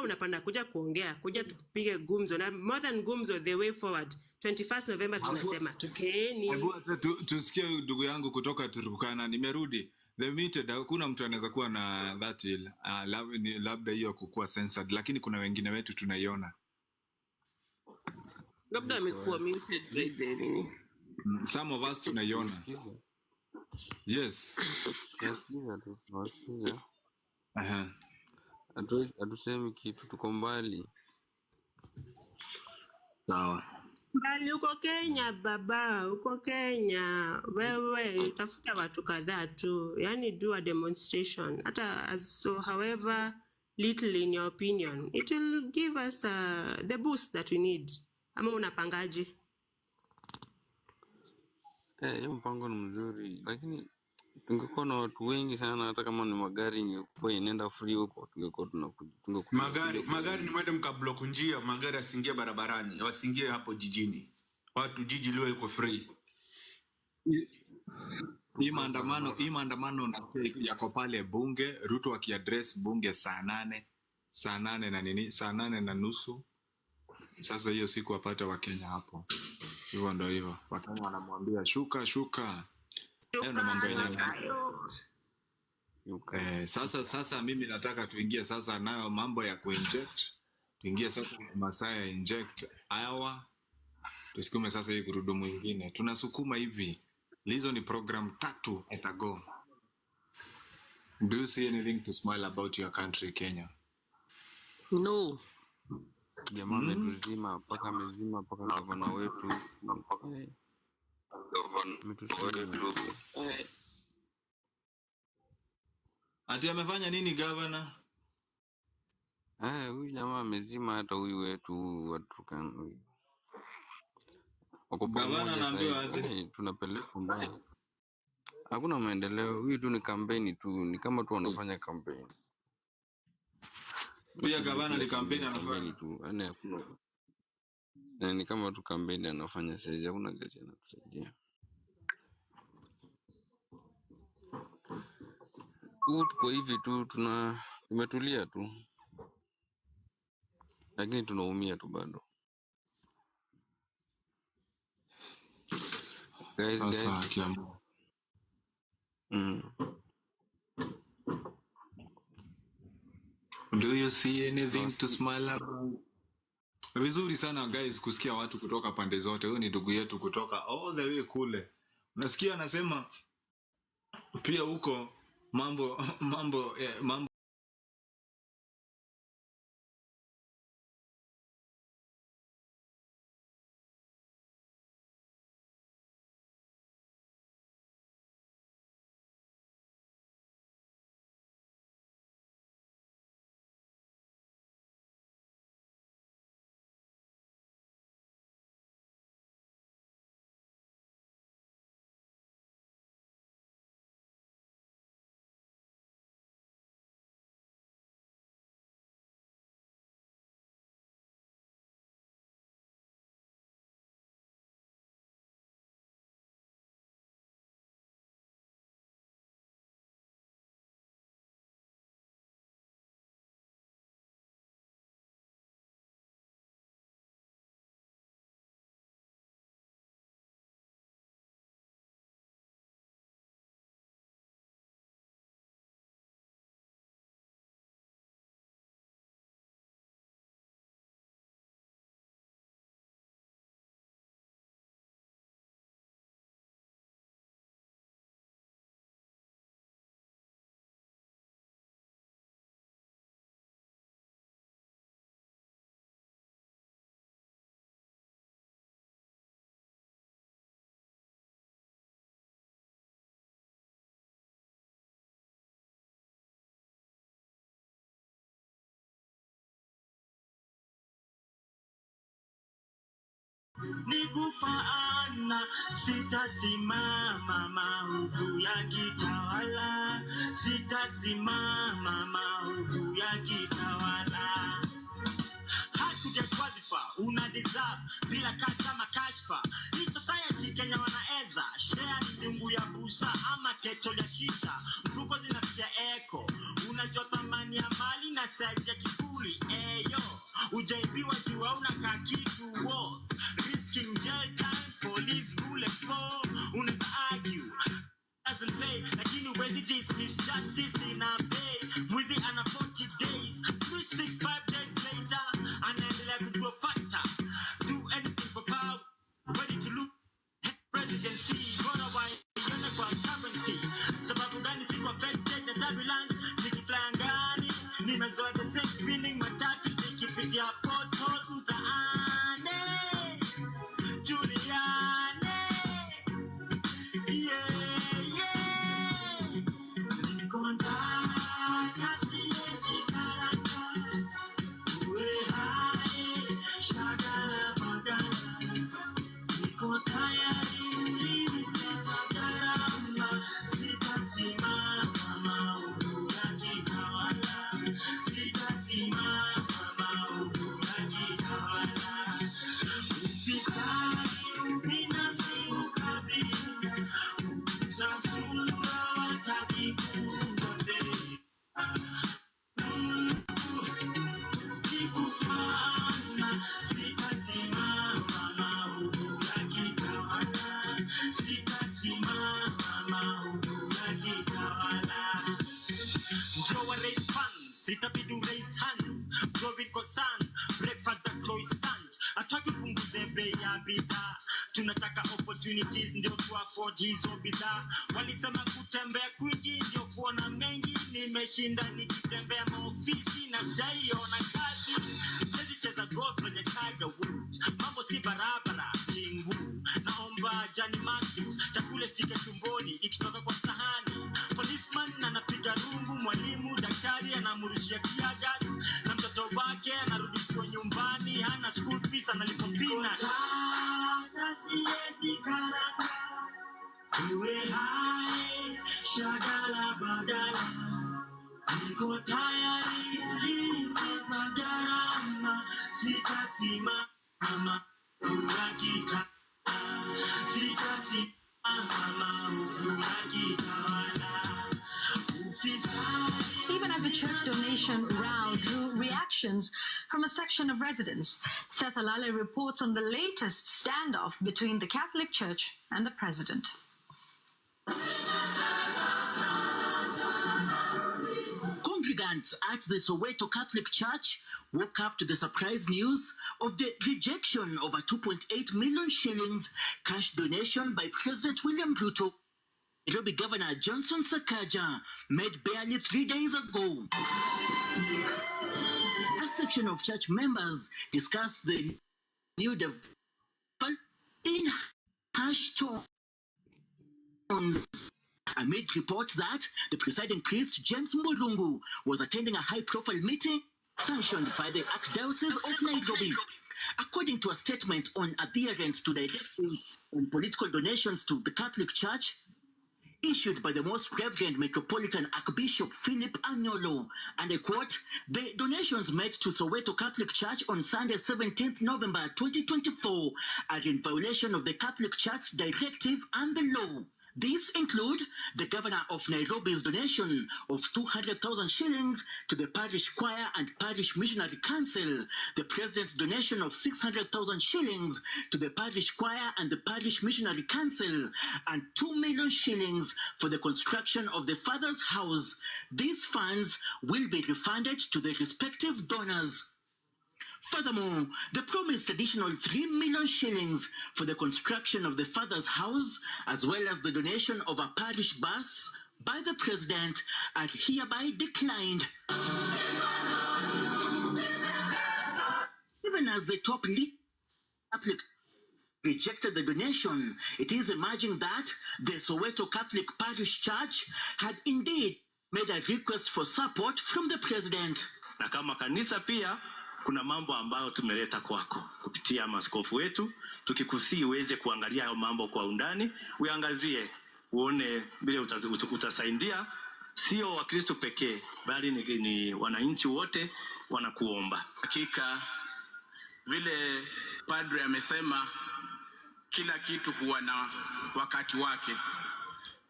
unapanda kuja kuongea, kuja tupige gumzo na more than gumzo, the way forward. 21st November tunasema tukeeni. Hebu tusikie ndugu yangu kutoka Turkana, nimerudi. Limited, hakuna mtu anaweza kuwa na that ill. Labda hiyo kukua censored, lakini kuna wengine wetu tunaiona. Labda amekuwa muted right there. Some of us tunaiona. Yes. Nasikiza tu, nasikiza. Aha. Atusemi kitu, tuko mbali. Sawa. Mbali uko Kenya baba, uko Kenya. Wewe tafuta watu kadhaa tu. Yani do a demonstration. Hata so however little in your opinion, it will give us the boost that we need. Ama unapangaje? Hiyo mpango ni mzuri, lakini tungekuwa na watu wengi sana, hata kama ni magari ingekuwa inaenda free huko, tungekuwa tunakuja. Magari ni mwende mkablock njia, magari asingie barabarani, wasingie hapo jijini. Watu jiji liwe iko free. Hii maandamano nasikia yako pale bunge, Ruto akiaddress bunge saa 8 na nini, saa 8:30. Sasa hiyo siku wapate Wakenya hapo. Hivyo ndio hivyo. Wakenya wanamwambia shuka. Hayo ndo mambo yenyewe. Sasa mimi nataka tuingie sasa nayo mambo ya kuinject. Tuingie sasa masaa ya inject hawa. Tusukume sasa hii gurudumu nyingine. Tunasukuma hivi. Hizo ni program 3 etago. Do you see anything to smile about your country, Kenya? No. Jamaa ametuzima mpaka gavana wetu mpaka Ati amefanya nini gavana? Huyu jamaa amezima hata huyu wetu watu kan. Gavana anaambiwa aje? Tunapeleka mbaya. Hakuna maendeleo. Huyu tu ni kampeni tu, ni kama tu wanafanya kampeni. Pia gavana ni kampeni anafanya tu. Hakuna. Ni kama tu kampeni anafanya sasa, hakuna kazi anatusaidia. Tuko hivi tu tumetulia tu. Lakini tunaumia tu bado. Guys. Do you see anything to smile about? Vizuri sana guys kusikia watu kutoka pande zote. Huyu ni ndugu yetu kutoka all the way kule. Unasikia anasema pia huko mambo Nikufaana sitasimama maovu ya kitawala, sitasimama maovu ya kitawala. Hakujadwadhifa una deserve bila kasha makashfa. Hii society Kenya wanaeza share ni miungu ya busa ama keto ya shisha. Mfuko zinasikia echo, unajua thamani ya mali na size ya kifuli. ujaibiwa juu hauna kakitu wo. Risking jail time, police bullet for. Unaweza argue doesn't pay, lakini huwezi dismiss justice in a bay. Mwizi ana 40 days, 365 days later anaendelea kugrow fatter. Do anything for power, ready to lose presidency. Bora waione kwa currency. Sababu gani siko affected na turbulence? Nikifly angani, nimezoea the same feeling. Matatu zikipitia pothole mtaani. Juliane, yeah. Sitabidu raise hands, growing concern, breakfast and croissant. Ataki punguze bei ya bidhaa, tunataka opportunities ndio tu afford hizo bidhaa. Walisema kutembea kwingi ndio kuona mengi, nimeshinda nikitembea maofisi na sijaiona kazi. Siwezi cheza golf kwenye Tiger Woods, mambo si barabara, chingu. Naomba Johnny Matthews, chakule fike tumboni, ikitoka kwa sahani. Policeman anapiga rungu, mwalimu, daktari anamurushia kiagas, na mtoto wake anarudishwa nyumbani, hana school fees, analipa peanuts. Uwe hai, shagala badala, niko tayari kulipa gharama, sitasimama urakita, sitasimama urakitawala. Even as a church donation row drew reactions from a section of residents, Seth Alale reports on the latest standoff between the Catholic Church and the president. Congregants at the Soweto Catholic Church woke up to the surprise news of the rejection of a 2.8 million shillings cash donation by President William Ruto. Nairobi Governor Johnson Sakaja made barely 3 days ago. A section of church members discussed the new development in hushed tones amid reports that the presiding priest James Mulungu was attending a high-profile meeting sanctioned by the Archdiocese of Nairobi. According to a statement on adherence to directives on political donations to the Catholic Church, issued by the Most Reverend Metropolitan Archbishop Philip Anyolo, and I quote, "The donations made to Soweto Catholic Church on Sunday, 17th November 2024 are in violation of the Catholic Church directive and the law. These include the Governor of Nairobi's donation of 200,000 shillings to the Parish Choir and Parish Missionary Council, the President's donation of 600,000 shillings to the Parish Choir and the Parish Missionary Council, and 2 million shillings for the construction of the Father's House. These funds will be refunded to the respective donors. Furthermore, the promised additional 3 million shillings for the construction of the Father's House, as well as the donation of a parish bus by the President, are hereby declined. Even as the top lead Catholic rejected the donation, it is emerging that the Soweto Catholic Parish Church had indeed made a request for support from the President. Na kama kanisa pia kuna mambo ambayo tumeleta kwako kupitia maaskofu wetu, tukikusii uweze kuangalia hayo mambo kwa undani, uangazie uone vile utasaidia sio Wakristo pekee bali ni wananchi wote wanakuomba. Hakika vile padre amesema, kila kitu huwa na wakati wake.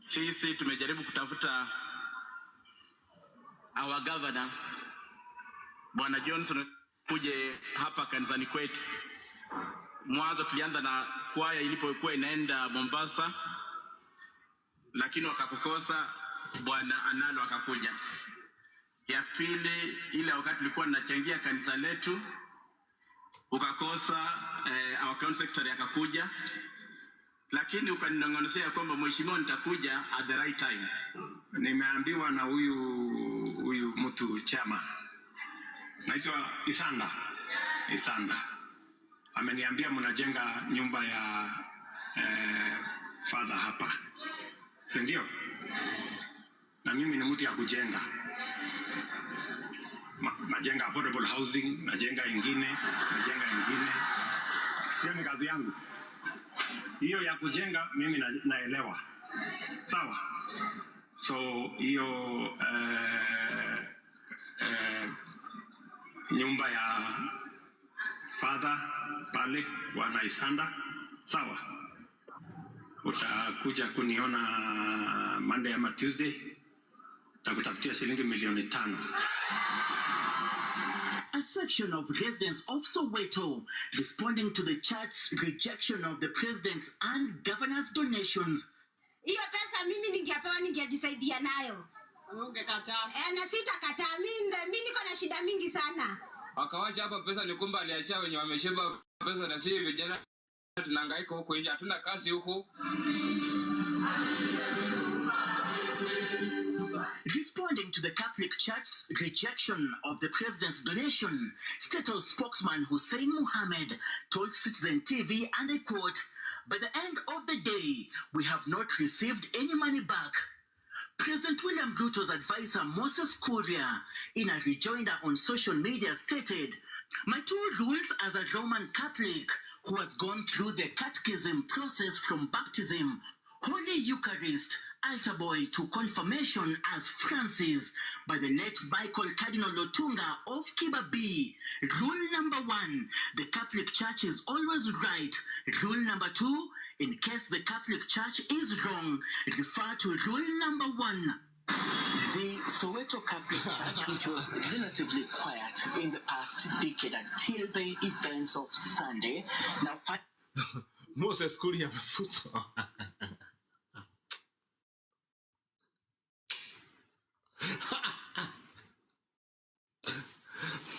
Sisi tumejaribu kutafuta our governor Bwana Johnson kuje hapa kanisani kwetu. Mwanzo tulianza na kwaya ilipokuwa inaenda Mombasa, lakini wakapokosa bwana Analo akakuja. Ya pili ile wakati tulikuwa tunachangia kanisa letu ukakosa our account secretary akakuja, lakini ukaninong'onezea kwamba mheshimiwa nitakuja at the right time. Nimeambiwa na huyu mtu chama naitwa Isanda ameniambia mnajenga nyumba ya father hapa, si ndio? Na mimi ni mtu ya kujenga, najenga affordable housing, najenga ingine. Hiyo ni kazi yangu. Hiyo ya kujenga mimi naelewa. Sawa? So hiyo nyumba ya father pale wana Isanda, sawa? Utakuja kuniona Monday ama Tuesday, takutafutia shilingi milioni 5. A section of residents of Soweto responding to the church's rejection of the president's and governor's donations. Hiyo pesa mimi ningepewa ningejisaidia nayo. Ungekataa. Na sitakataa, mimi niko na shida mingi sana. Akawacha hapa pesa ni kumba aliachia wenye wamesheba pesa, na sisi vijana tunahangaika huko nje, hatuna kazi huko. Responding to the Catholic Church's rejection of the president's donation, State House spokesman Hussein Mohammed told Citizen TV, and I quote, "By the end of the day, we have not received any money back." President William Ruto's advisor Moses Kuria, in a rejoinder on social media, stated, "My two rules as a Roman Catholic who has gone through the catechism process from baptism, Holy Eucharist, altar boy to confirmation as Francis by the late Michael Cardinal Lotunga of Kibabi. Rule number 1, the Catholic Church is always right. Rule number 2, in case the Catholic Church is wrong, refer to rule number 1. The Soweto Catholic Church, which was relatively quiet in the past decade until the events of Sunday, now Moses Kuria amefutwa.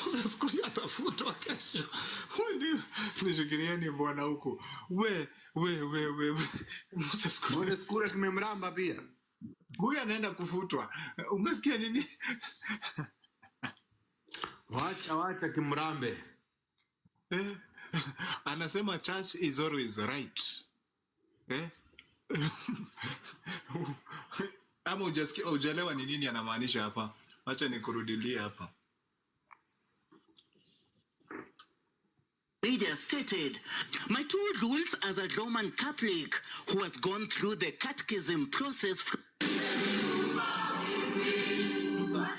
Moses Kuria atafutwa kesho. Nishikilieni bwana huku. We. Moses Kuria kimemramba pia. Huyu anaenda kufutwa. Umesikia nini? Wacha kimrambe. Anasema church is always right. Ama hujalewa ni nini anamaanisha hapa? Acha nikurudilie hapa. Media stated, "My two rules as a Roman Catholic who has gone through the catechism process."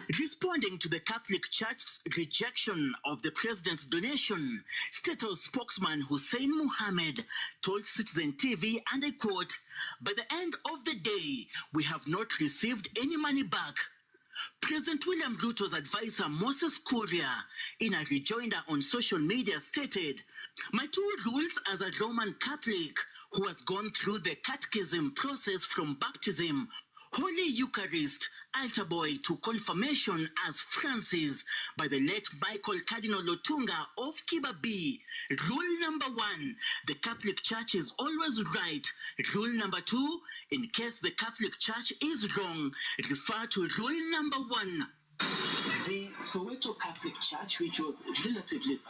Responding to the Catholic Church's rejection of the president's donation, State House spokesman Hussein Mohammed told Citizen TV, and I quote, "By the end of the day, we have not received any money back." President William Ruto's advisor Moses Kuria, in a rejoinder on social media, stated, "My two rules as a Roman Catholic who has gone through the catechism process from baptism, Holy Eucharist, altar boy to confirmation as Francis by the late Michael Cardinal Lotunga of Kibabi. Rule number 1, the Catholic Church is always right. Rule number 2, in case the Catholic Church is wrong, refer to rule number 1. The Soweto Catholic Church, which was relatively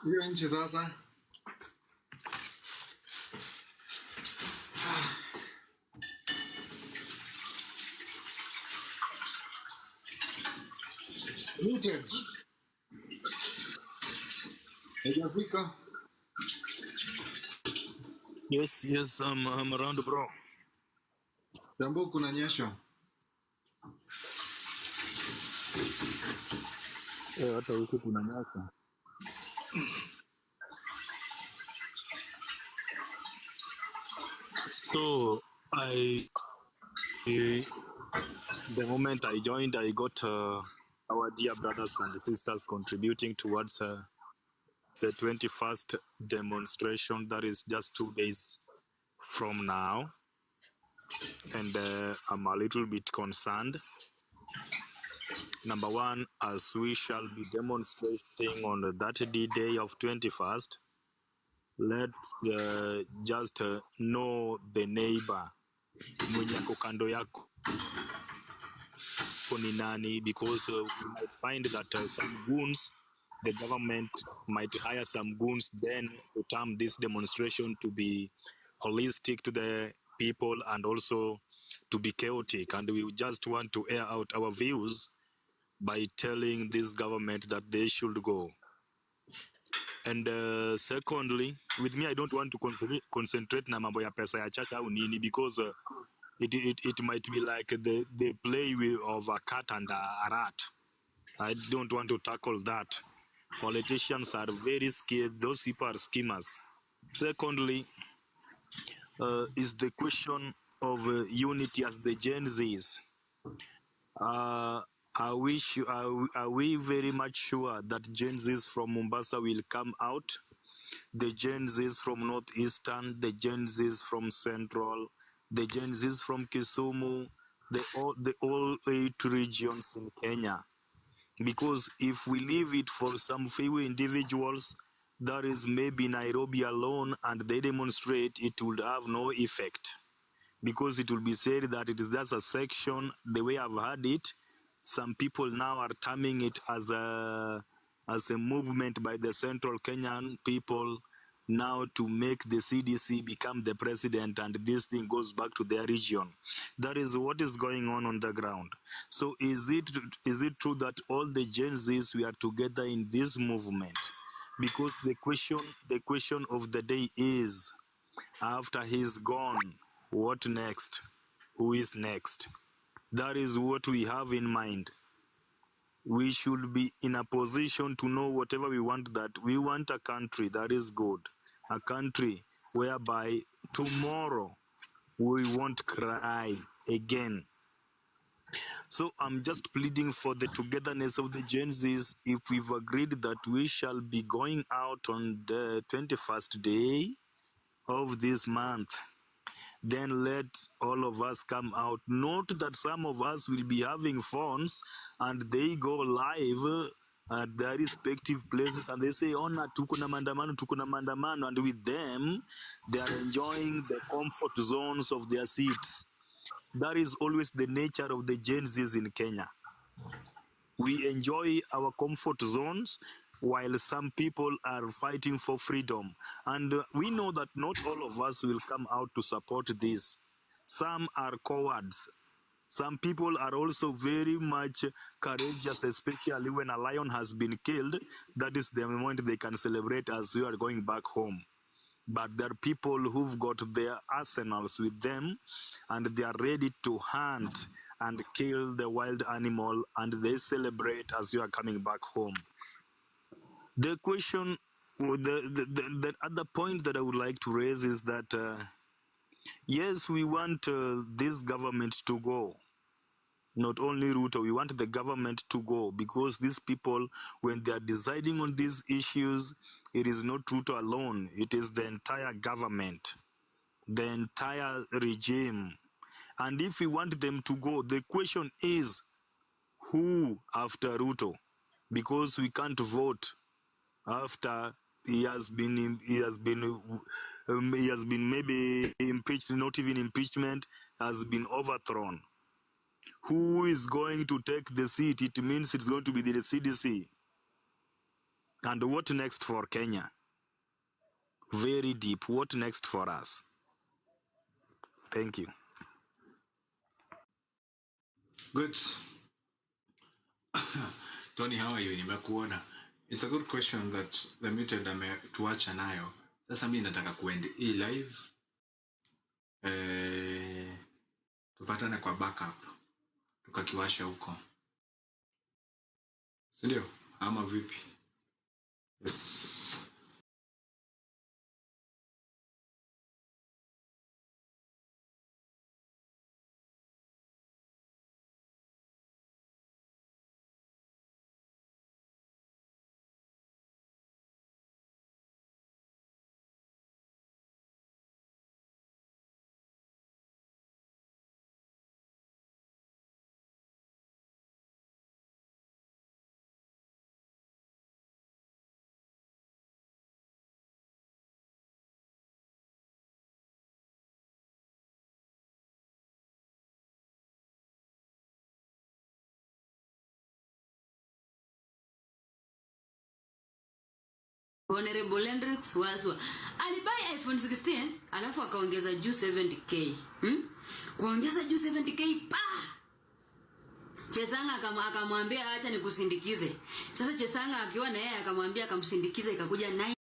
hiyo nchi sasa Newton. Hujafika? Yes, I'm around, bro. Jambo kunanyesha. Hata huku kunanyesha. So The moment I joined, I got our dear brothers and sisters contributing towards the 21st demonstration. That is just 2 days from now, and I'm a little bit concerned. Number one, as we shall be demonstrating on that day of 21st, let's just know the neighbor mwenye ako kando yako ni nani, because we might find that some goons, the government might hire some goons then to term this demonstration to be holistic to the people and also to be chaotic, and we just want to air out our views by telling this government that they should go. And secondly, with me, I don't want to concentrate na mambo ya pesa ya church au nini, because it might be like the play of a cat and a rat. I don't want to tackle that. Politicians are very scared. Those people are schemers. Secondly, is the question of unity as the Gen Zs. Are we very much sure that Gen Zs from Mombasa will come out? The Gen Zs from Northeastern, the Gen Zs from Central, the Gen Zs from Kisumu, the all 8 regions in Kenya. Because if we leave it for some few individuals, that is maybe Nairobi alone, and they demonstrate, it will have no effect. Because it will be said that it is just a section. The way I've heard it, some people now are terming it as a movement by the Central Kenyan people now to make the CDC become the president, and this thing goes back to their region. That is what is going on the ground. So is it true that all the Gen Zs, we are together in this movement? Because the question of the day is, after he's gone, what next? Who is next? That is what we have in mind. We should be in a position to know whatever we want, that we want a country that is good, a country whereby tomorrow we won't cry again. So I'm just pleading for the togetherness of the Gen Zs. If we've agreed that we shall be going out on the 21st day of this month, then let all of us come out. Note that some of us will be having phones and they go live at their respective places and they say, ona tuko na mandamano, and with them, they are enjoying the comfort zones of their seats. That is always the nature of the Gen Zs in Kenya. We enjoy our comfort zones while some people are fighting for freedom. And we know that not all of us will come out to support this. Some are cowards. Some people are also very much courageous, especially when a lion has been killed. That is the moment they can celebrate as we are going back home. But there are people who've got their arsenals with them and they are ready to hunt and kill the wild animal, and they celebrate as you are coming back home. The question, the other point that I would like to raise is that, yes, we want this government to go. Not only Ruto, we want the government to go, because these people, when they are deciding on these issues, it is not Ruto alone, it is the entire government, the entire regime. And if we want them to go, the question is, who after Ruto? Because we can't vote after he has been maybe impeached, not even impeachment, has been overthrown. Who is going to take the seat? It means it's going to be the CDC. And what next for Kenya? Very deep. What next for us? Thank you. Good. Tony, how are you? Nimekuona. It's a good question that the muted ametuacha nayo. Sasa mimi nataka kuende hii live. Tupatane kwa backup. Tukakiwasha huko. Sindio? Ama vipi? Yes. Honorable Hendrix Waswa alibuy iPhone 16 alafu akaongeza juu 70k. Kuongeza juu 70k pa. Chesanga akamwambia acha nikusindikize. Sasa Chesanga akiwa na yeye akamwambia akamsindikize ikakuja 9